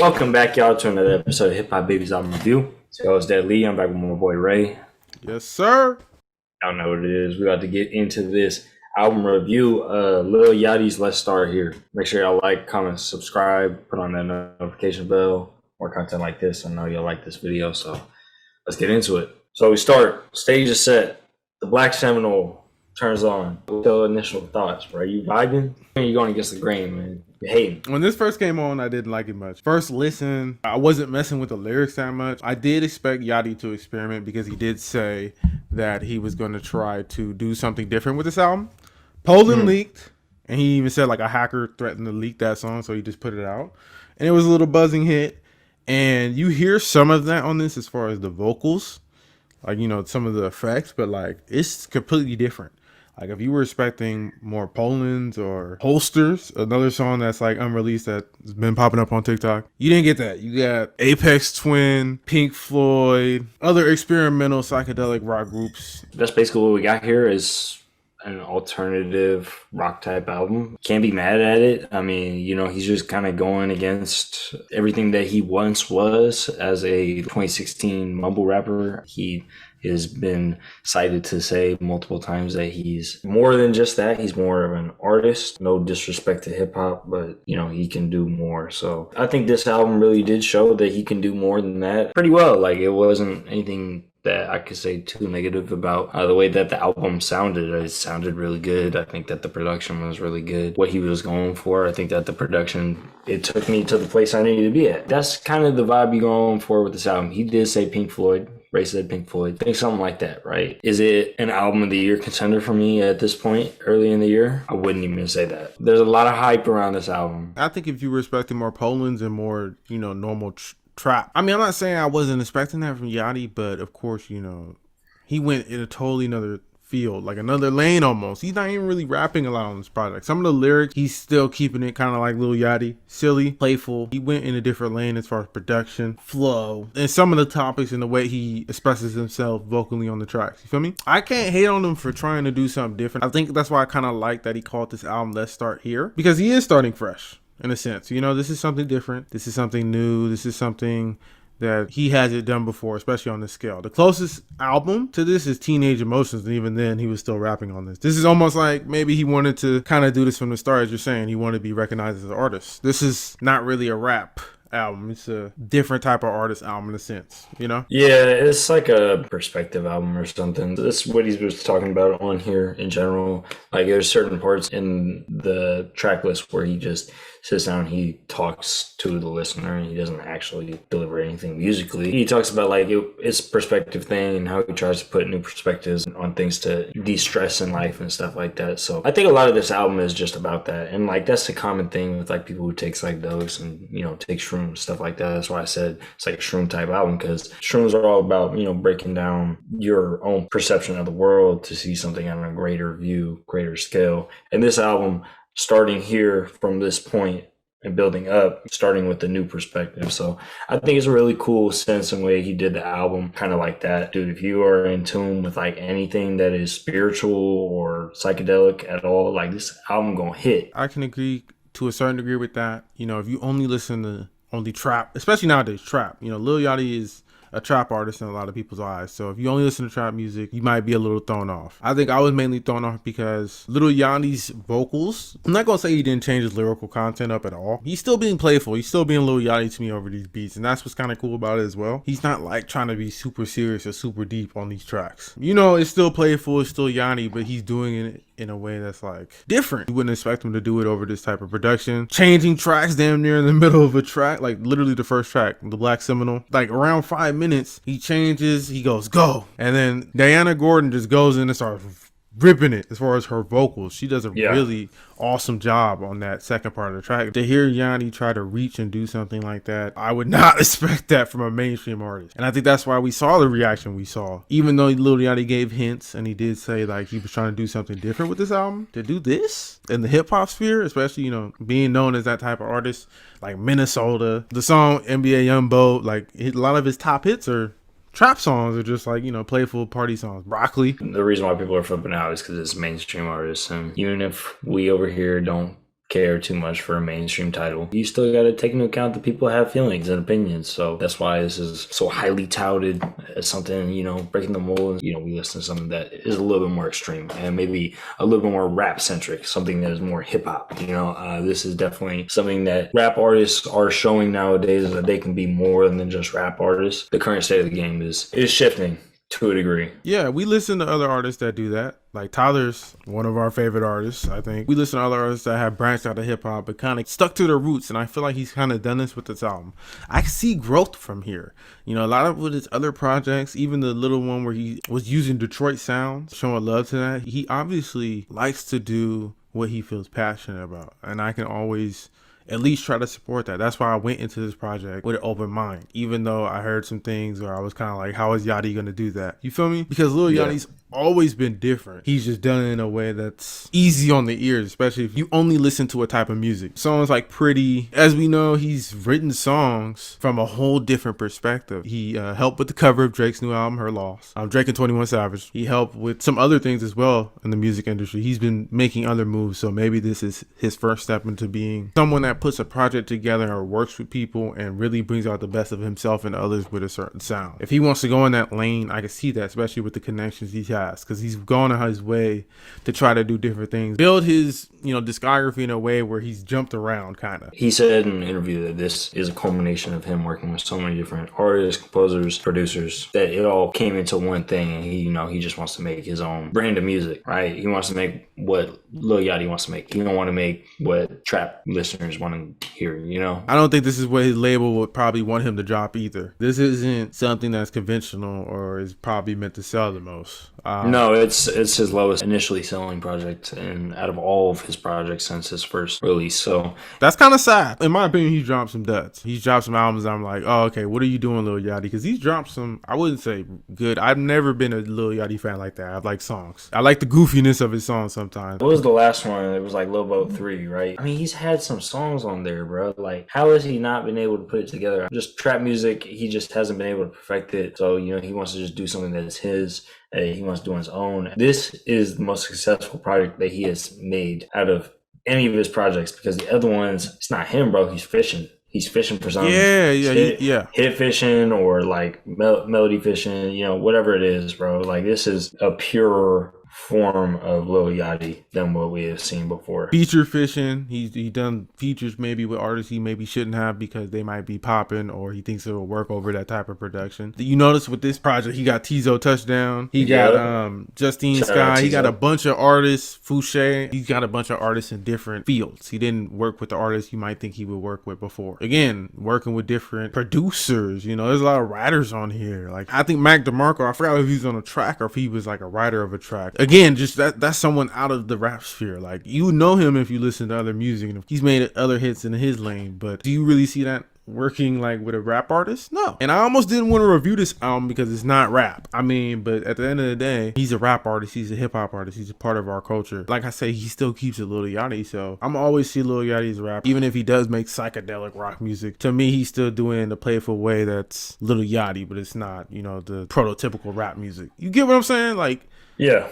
Welcome back, y'all, to another episode of Hip Hop Babies Album Review. So it's Dead Lee. I'm back with my boy Ray. Yes, sir. I don't know what it is. We got to get into this album review. Lil Yachty's Let's Start Here. Make sure y'all like, comment, subscribe, put on that notification bell. More content like this. I know y'all like this video, so let's get into it. So we start. Stage is set. The Black Seminole turns on. So initial thoughts, bro. You vibing? You're going against the grain, man. You're hating. When this first came on, I didn't like it much. First listen, I wasn't messing with the lyrics that much. I did expect Yachty to experiment because he did say that he was going to try to do something different with this album. Poland leaked, and he even said like a hacker threatened to leak that song, so he just put it out. And it was a little buzzing hit. And you hear some of that on this as far as the vocals, like, you know, some of the effects, but like it's completely different. Like if you were expecting more Poland's or Holsters, another song that's like unreleased that's been popping up on TikTok, you didn't get that. You got Apex Twin, Pink Floyd, other experimental psychedelic rock groups. That's basically what we got here is an alternative rock type album. Can't be mad at it. I mean, you know, he's just kind of going against everything that he once was as a 2016 mumble rapper. He has been cited to say multiple times that he's more than just that. He's more of an artist. No disrespect to hip hop, but you know, he can do more. So I think this album really did show that he can do more than that pretty well. Like it wasn't anything that I could say too negative about the way that the album sounded. It sounded really good. I think that the production was really good. What he was going for, I think that the production, it took me to the place I needed to be at. That's kind of the vibe you're going for with this album. He did say Pink Floyd. Ray said Pink Floyd. I think something like that, right? Is it an album of the year contender for me at this point, early in the year? I wouldn't even say that. There's a lot of hype around this album. I think if you were expecting more Poland's and more, you know, normal trap. I mean, I'm not saying I wasn't expecting that from Yachty, but of course, you know, he went in a totally another field, like another lane almost. He's not even really rapping a lot on this project. Some of the lyrics, he's still keeping it kind of like Lil Yachty, silly, playful. He went in a different lane as far as production, flow, and some of the topics and the way he expresses himself vocally on the tracks. You feel me? I can't hate on him for trying to do something different. I think that's why I kind of like that he called this album Let's Start Here, because he is starting fresh in a sense. You know, this is something different. This is something new. This is something that he hasn't done before, especially on this scale. The closest album to this is Teenage Emotions, and even then he was still rapping on this. This is almost like maybe he wanted to kind of do this from the start, as you're saying. He wanted to be recognized as an artist. This is not really a rap album. It's a different type of artist album in a sense, you know? Yeah, it's like a perspective album or something. That's what he's just talking about on here in general. Like there's certain parts in the track list where he just sits down, he talks to the listener, and he doesn't actually deliver anything musically. He talks about like it's perspective thing and how he tries to put new perspectives on things to de-stress in life and stuff like that. So I think a lot of this album is just about that. And like that's the common thing with like people who take psychedelics and, you know, take shrooms, stuff like that. That's why I said it's like a shroom type album, because shrooms are all about, you know, breaking down your own perception of the world to see something on a greater view, greater scale. And this album, starting here from this point and building up, starting with the new perspective. So I think it's a really cool sense and way he did the album, kind of like that. Dude, if you are in tune with like anything that is spiritual or psychedelic at all, like this album gonna hit. I can agree to a certain degree with that. You know, if you only listen to only trap, especially nowadays, trap, you know, Lil Yachty is a trap artist in a lot of people's eyes. So if you only listen to trap music, you might be a little thrown off. I think I was mainly thrown off because Lil Yachty's vocals, I'm not gonna say he didn't change his lyrical content up at all. He's still being playful. He's still being Lil Yachty to me over these beats, and that's what's kind of cool about it as well. He's not like trying to be super serious or super deep on these tracks. You know, it's still playful, it's still Yachty, but he's doing it in a way that's like different. You wouldn't expect him to do it over this type of production. Changing tracks damn near in the middle of a track, like literally the first track, the Black Seminole, like around 5 minutes, he changes, he goes, go. And then Diana Gordon just goes in and starts ripping it as far as her vocals. She does a really awesome job on that second part of the track. To hear Yachty try to reach and do something like that, I would not expect that from a mainstream artist. And I think that's why we saw the reaction we saw. Even though Lil Yachty gave hints and he did say like he was trying to do something different with this album, to do this in the hip hop sphere, especially, you know, being known as that type of artist, like Minnesota, the song NBA Youngboat, like a lot of his top hits are trap songs, are just like, you know, playful party songs. Broccoli. The reason why people are flipping out is because it's mainstream artists, and even if we over here don't care too much for a mainstream title. You still got to take into account that people have feelings and opinions. So that's why this is so highly touted as something, breaking the mold. We listen to something that is a little bit more extreme and maybe a little bit more rap centric, something that is more hip hop. This is definitely something that rap artists are showing nowadays, is that they can be more than just rap artists. The current state of the game is shifting to a degree. Yeah, we listen to other artists that do that. Like Tyler's one of our favorite artists, I think. We listen to other artists that have branched out of hip hop but kind of stuck to their roots, and I feel like he's kind of done this with this album. I see growth from here. A lot of with his other projects, even the little one where he was using Detroit sounds, showing love to that. He obviously likes to do what he feels passionate about, and I can always at least try to support that. That's why I went into this project with an open mind, even though I heard some things where I was kind of like, how is Yachty going to do that? You feel me? Because Lil Yachty's always been different. He's just done it in a way that's easy on the ears, especially if you only listen to a type of music. Songs like Pretty, as we know, he's written songs from a whole different perspective. He helped with the cover of Drake's new album, Her Loss. Drake and 21 Savage. He helped with some other things as well in the music industry. He's been making other moves, so maybe this is his first step into being someone that puts a project together or works with people and really brings out the best of himself and others with a certain sound. If he wants to go in that lane, I can see that, especially with the connections he has, because he's gone on his way to try to do different things, build his discography in a way where he's jumped around kind of. He said in an interview that this is a culmination of him working with so many different artists, composers, producers, that it all came into one thing, and he just wants to make his own brand of music, right? He wants to make what Lil Yachty wants to make. He don't want to make what trap listeners want to hear, I don't think this is what his label would probably want him to drop either. This isn't something that's conventional or is probably meant to sell the most. No, it's his lowest initially selling project, and out of all of his projects since his first release. So that's kind of sad. In my opinion, he's dropped some duds. He's dropped some albums I'm like, oh, okay, what are you doing, Lil Yachty? Because he's dropped some, I wouldn't say good. I've never been a Lil Yachty fan like that. I like songs. I like the goofiness of his songs sometimes. What was the last one? It was like Lil Boat 3, right? I mean, he's had some songs on there, bro. Like, how has he not been able to put it together? Just trap music, he just hasn't been able to perfect it. So, he wants to just do something that is his. He wants to do on his own. This is the most successful project that he has made out of any of his projects, because the other ones, it's not him, bro. He's fishing. He's fishing for something. Hit fishing or like melody fishing, whatever it is, bro. Like, this is a pure form of Lil Yachty than what we have seen before. Feature fishing. He done features maybe with artists he maybe shouldn't have because they might be popping, or he thinks it will work over that type of production. You notice with this project, he got Tizo Touchdown. He got Justine Sky. He got a bunch of artists. Fouché. He's got a bunch of artists in different fields. He didn't work with the artists you might think he would work with before. Again, working with different producers. There's a lot of writers on here. Like, I think Mac DeMarco, I forgot if he was on a track or if he was like a writer of a track. Again, just that's someone out of the rap sphere. Like, you know him if you listen to other music, and he's made other hits in his lane, but do you really see that working like with a rap artist? No. And I almost didn't want to review this album because it's not rap. I mean, but at the end of the day, he's a rap artist, he's a hip hop artist, he's a part of our culture. Like I say, he still keeps it Lil Yachty, so I'm always see Lil Yachty as a rapper, even if he does make psychedelic rock music. To me, he's still doing it in a playful way that's Lil Yachty, but it's not, the prototypical rap music. You get what I'm saying? Like, yeah.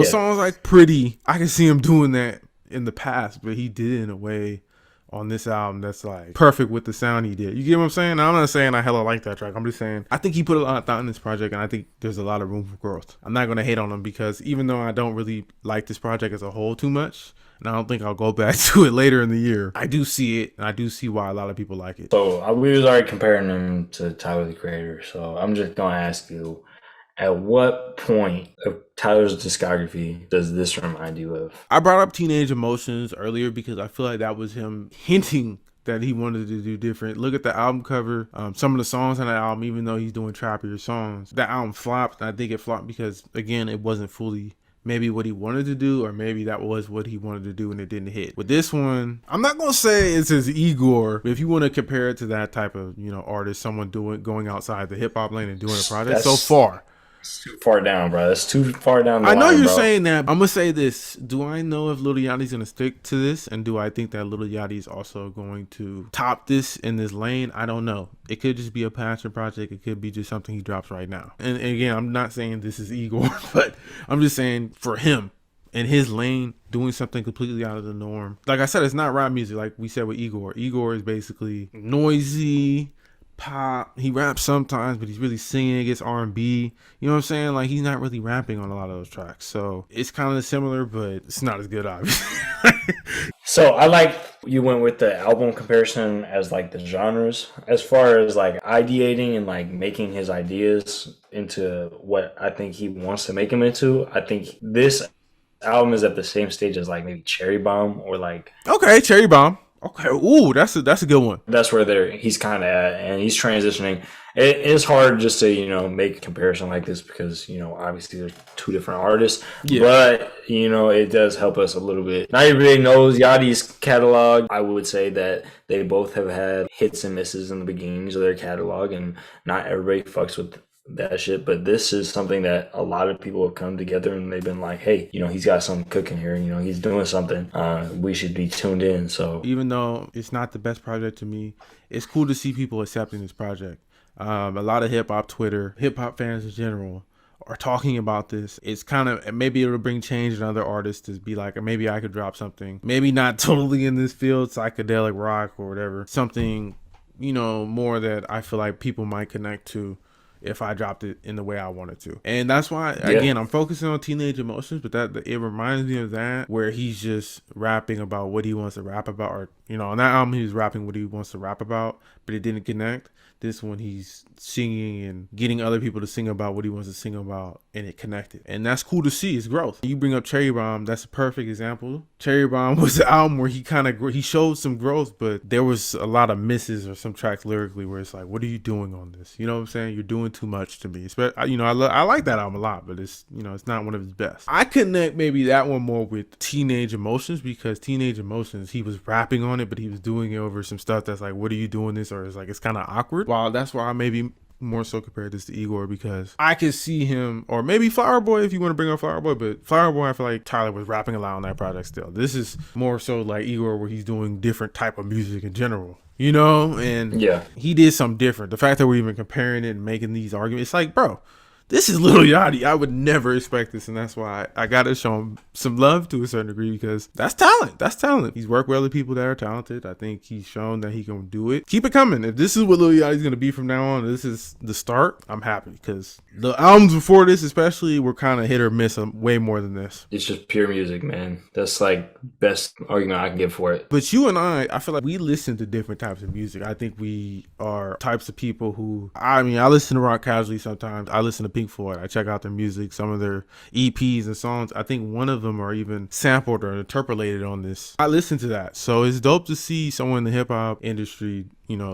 Songs like Pretty, I can see him doing that in the past, but he did it in a way on this album that's like perfect with the sound he did. You get what I'm saying? Now, I'm not saying I hella like that track. I'm just saying I think he put a lot of thought in this project, and I think there's a lot of room for growth. I'm not going to hate on him because even though I don't really like this project as a whole too much, and I don't think I'll go back to it later in the year, I do see it, and I do see why a lot of people like it. So we was already comparing him to Tyler, the Creator, so I'm just going to ask you, at what point of Tyler's discography does this remind you of? I brought up Teenage Emotions earlier because I feel like that was him hinting that he wanted to do different. Look at the album cover. Some of the songs on that album, even though he's doing trappier songs, that album flopped. And I think it flopped because, again, it wasn't fully maybe what he wanted to do, or maybe that was what he wanted to do and it didn't hit. With this one, I'm not gonna say it's his Igor, but if you want to compare it to that type of artist, someone going outside the hip hop lane and doing a project so far. It's too far down, bro. That's too far down the line, I know you're bro. saying that. I'm going to say this. Do I know if Lil Yachty's going to stick to this? And do I think that Lil Yachty's also going to top this in this lane? I don't know. It could just be a passion project. It could be just something he drops right now. And again, I'm not saying this is Igor, but I'm just saying for him, in his lane, doing something completely out of the norm. Like I said, it's not rap music like we said with Igor. Igor is basically noisy pop. He raps sometimes, but he's really singing. It gets R&B. You know what I'm saying? Like, he's not really rapping on a lot of those tracks. So it's kind of similar, but it's not as good, obviously. So I like you went with the album comparison as like the genres. As far as like ideating and like making his ideas into what I think he wants to make them into, I think this album is at the same stage as like maybe Cherry Bomb or like Okay, Cherry Bomb. Okay, ooh, that's a good one. that's where he's kind of at, and he's transitioning. It is hard just to make a comparison like this because obviously there's two different artists, but it does help us a little bit. Not everybody knows Yachty's catalog. I would say that they both have had hits and misses in the beginnings of their catalog, and not everybody fucks with that shit, but this is something that a lot of people have come together and they've been like, hey, he's got something cooking here, he's doing something, we should be tuned in. So even though it's not the best project to me, it's cool to see people accepting this project. A lot of hip-hop Twitter, hip-hop fans in general are talking about this. It's kind of, maybe it'll bring change in other artists to be like, maybe I could drop something, maybe not totally in this field, psychedelic rock or whatever, something more that I feel like people might connect to if I dropped it in the way I wanted to. And that's why, again, I'm focusing on Teenage Emotions, but that it reminds me of that, where he's just rapping about what he wants to rap about, or, on that album, he was rapping what he wants to rap about, but it didn't connect. This one, he's singing and getting other people to sing about what he wants to sing about, and it connected. And that's cool to see. It's growth. You bring up Cherry Bomb, that's a perfect example. Cherry Bomb was an album where he showed some growth, but there was a lot of misses or some tracks lyrically where it's like, what are you doing on this? You know what I'm saying? You're doing too much to me. I like that album a lot, but it's not one of his best. I connect maybe that one more with Teenage Emotions, because Teenage Emotions, he was rapping on it, but he was doing it over some stuff that's like, what are you doing this? Or it's like, it's kind of awkward. Wow, that's why I maybe more so compared this to Igor, because I could see him, or maybe Flower Boy if you want to bring up Flower Boy, but Flower Boy, I feel like Tyler was rapping a lot on that project still. This is more so like Igor, where he's doing different type of music in general, and he did something different. The fact that we're even comparing it and making these arguments, it's like, bro, this is Lil Yachty. I would never expect this, and that's why I gotta show him some love to a certain degree, because that's talent. That's talent. He's worked with other people that are talented. I think he's shown that he can do it. Keep it coming. If this is what Lil Yachty's gonna be from now on, this is the start, I'm happy, because the albums before this especially were kind of hit or miss way more than this. It's just pure music, man. That's like best argument I can give for it. But you and I feel like we listen to different types of music. I think we are types of people who, I listen to rock casually sometimes. I listen to Pink Floyd. I check out their music, some of their EPs and songs. I think one of them are even sampled or interpolated on this. I listen to that. So it's dope to see someone in the hip hop industry,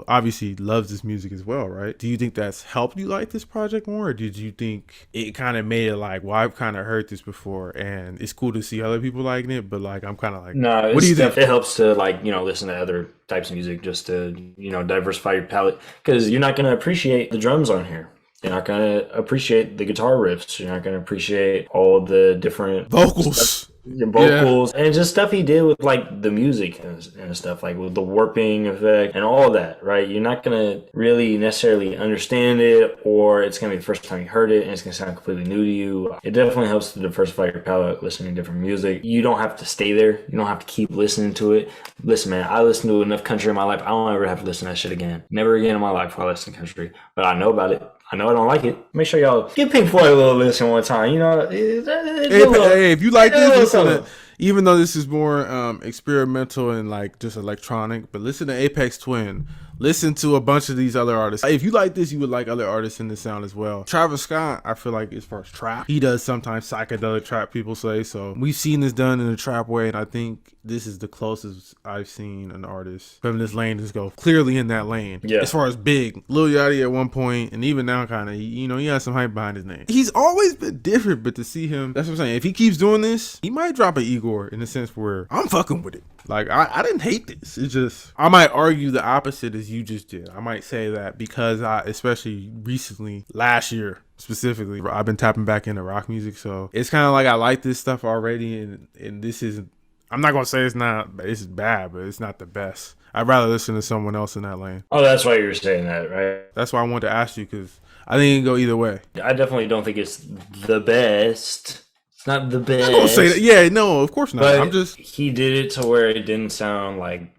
obviously loves this music as well, right? Do you think that's helped you like this project more? Or did you think it kind of made it like, well, I've kind of heard this before and it's cool to see other people liking it, but like, I'm kind of like, no, what do you think? It helps to like, listen to other types of music just to, diversify your palette, because you're not going to appreciate the drums on here. You're not going to appreciate the guitar riffs. You're not going to appreciate all the different vocals. And just stuff he did with like the music and stuff, like with the warping effect and all that, right? You're not going to really necessarily understand it, or it's going to be the first time you heard it and it's going to sound completely new to you. It definitely helps to diversify your palette, listening to different music. You don't have to stay there. You don't have to keep listening to it. Listen, man, I listen to enough country in my life. I don't ever have to listen to that shit again. Never again in my life will I listen to country, but I know about it. I know I don't like it. Make sure y'all give Pink Floyd a little listen one time. Hey, if you like this, listen to, even though this is more experimental and like just electronic, but listen to Aphex Twin. Listen to a bunch of these other artists. If you like this, you would like other artists in the sound as well. Travis Scott, I feel like as far as trap, he does sometimes psychedelic trap, people say. So we've seen this done in a trap way, and I think this is the closest I've seen an artist from this lane just go clearly in that lane. Yeah. As far as big, Lil Yachty at one point, and even now kind of, he has some hype behind his name. He's always been different, but to see him, that's what I'm saying. If he keeps doing this, he might drop an Igor in the sense where I'm fucking with it. Like, I didn't hate this. It's just, I might argue the opposite as you just did. I might say that because especially recently, last year specifically, I've been tapping back into rock music. So it's kind of like I like this stuff already. And this isn't, I'm not going to say it's bad, but it's not the best. I'd rather listen to someone else in that lane. Oh, that's why you were saying that, right? That's why I wanted to ask you, because I think it can go either way. I definitely don't think it's the best. It's not the I'm not gonna say that. best, Yeah, no, of course not. I'm but just he did it to where it didn't sound like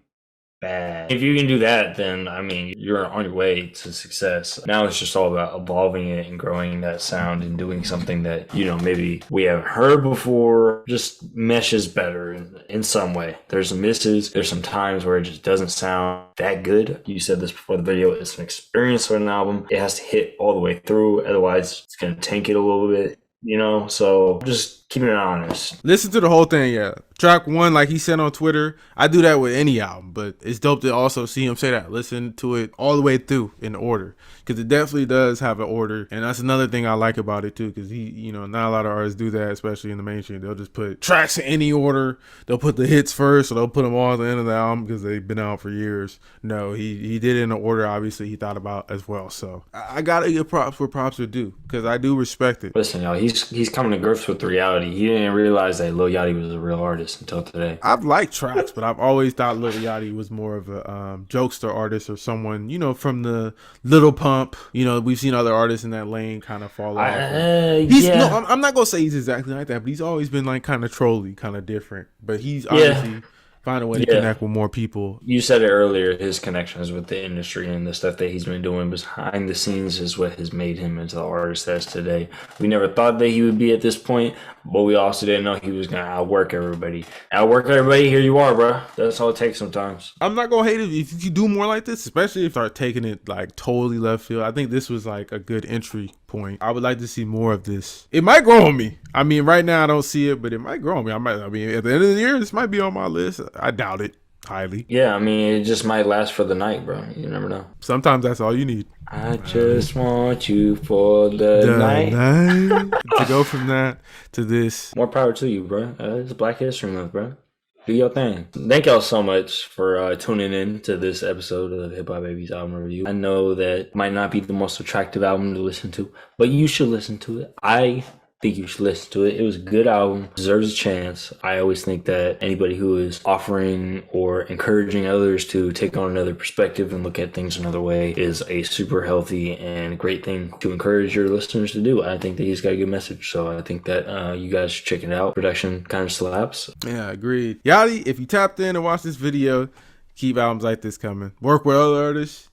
bad. If you can do that, then I mean, you're on your way to success. Now it's just all about evolving it and growing that sound and doing something that, you know, maybe we haven't heard before, just meshes better in some way. There's some misses, there's some times where it just doesn't sound that good. You said this before the video, it's an experience with an album. It has to hit all the way through, otherwise it's gonna tank it a little bit. You know, so just keeping it honest. listen to the whole thing. Yeah, track one, like he said on Twitter, I do that with any album, but it's dope to also see him say that. Listen to it all the way through in order, because it definitely does have an order, and that's another thing I like about it too. Because he, you know, not a lot of artists do that, especially in the mainstream. They'll just put tracks in any order. They'll put the hits first, or they'll put them all at the end of the album because they've been out for years. No, he did it in an order. Obviously, he thought about as well. So I gotta give props where props are due, because I do respect it. Listen, y'all, he's coming to grips with the reality. He didn't realize that Lil Yachty was a real artist until today. I've liked tracks, but I've always thought Lil Yachty was more of a jokester artist, or someone, you know, from the Little Pump. You know, we've seen other artists in that lane kind of fall off. No, I'm not gonna say he's exactly like that, but he's always been like kind of trolly, kind of different. But he's obviously find a way to connect with more people. You said it earlier, his connections with the industry and the stuff that he's been doing behind the scenes is what has made him into the artist that's today. We never thought that he would be at this point, but we also didn't know he was going to outwork everybody. Here you are, bro. That's all it takes sometimes. I'm not going to hate it if you do more like this, especially if you start taking it like totally left field. I think this was like a good entry point. I would like to see more of this. It might grow on me. I mean, right now I don't see it, but it might grow on me. I mean, at the end of the year, this might be on my list. I doubt it highly. Yeah, I mean, it just might last for the night, bro. You never know. Sometimes that's all you need. I just want you for the night. To go from that to this. More power to you, bro. It's Black History Month, bro. Do your thing. Thank y'all so much for tuning in to this episode of Hip Hop Baby's album review. I know that might not be the most attractive album to listen to, but you should listen to it. I think you should listen to it. It was a good album, deserves a chance. I always think that anybody who is offering or encouraging others to take on another perspective and look at things another way is a super healthy and great thing to encourage your listeners to do. I think that he's got a good message, so I think that you guys should check it out. Production kind of slaps. Yeah, agreed. Yachty, if you tapped in and watched this video, keep albums like this coming. Work with other artists.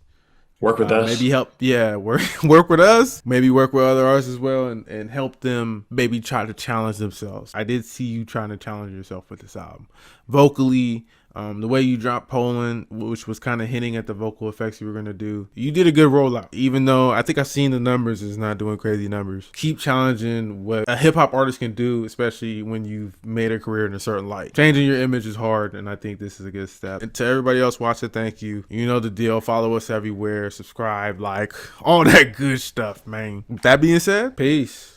Work with us. Maybe help, work with us. Maybe work with other artists as well, and help them maybe try to challenge themselves. I did see you trying to challenge yourself with this album. Vocally, the way you dropped Poland, which was kind of hinting at the vocal effects you were going to do. You did a good rollout, even though I think I've seen the numbers is not doing crazy numbers. Keep challenging what a hip hop artist can do, especially when you've made a career in a certain light. Changing your image is hard, and I think this is a good step. And to everybody else watching, thank you. You know the deal. Follow us everywhere. Subscribe, like, all that good stuff, man. With that being said, peace.